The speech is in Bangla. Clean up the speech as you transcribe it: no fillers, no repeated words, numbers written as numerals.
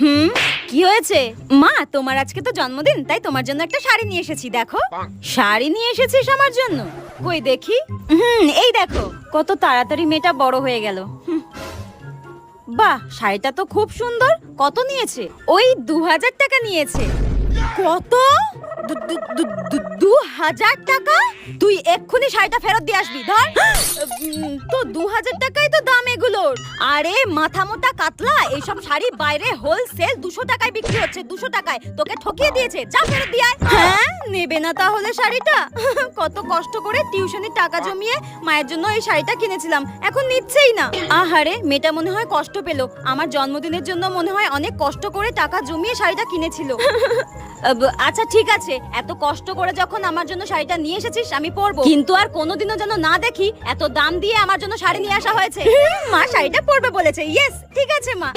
হুম, কি হয়েছে? মা, তোমার আজকে তো জন্মদিন, তাই তোমার জন্য একটা শাড়ি নিয়ে এসেছি। দেখো। শাড়ি নিয়ে এসেছিস আমার জন্য? কই দেখি। এই দেখো, কত তাড়াতাড়ি মেয়েটা বড় হয়ে গেল। বাহ, শাড়িটা তো খুব সুন্দর। কত নিয়েছে? ওই 2000 টাকা নিয়েছে। কত? 2000 টাকা? তুই এক্ষুনি শাড়িটা ফেরত দিয়ে আসবি। ধর। তো 2000 টাকাই তো দাম এগুলোর। আরে মাথা মোটা কাতলা, এইসব শাড়ি বাইরে হোলসেল 200 টাকায় বিক্রি হচ্ছে। 200 টাকায় তোকে ঠকিয়ে দিয়েছে। যা ফেরত দিয়ে আয়। হ্যাঁ, নেবে না তাহলে শাড়িটা? কত কষ্ট করে টিউশনের টাকা জমিয়ে মায়ের জন্য এই শাড়িটা কিনেছিলাম, এখন নিচ্ছেই না। আহারে, মেয়েটা মনে হয় কষ্ট পেলো। আমার জন্মদিনের জন্য মনে হয় অনেক কষ্ট করে টাকা জমিয়ে শাড়িটা কিনেছিল। আচ্ছা ঠিক আছে, এত কষ্ট করে যখন আমার জন্য শাড়িটা নিয়ে এসেছিস আমি পরবো, কিন্তু আর কোনোদিনও যেন না দেখি এত দাম দিয়ে আমার জন্য শাড়ি নিয়ে আসা হয়েছে। মা শাড়িটা পরবে বলেছে। ইয়েস, ঠিক আছে মা।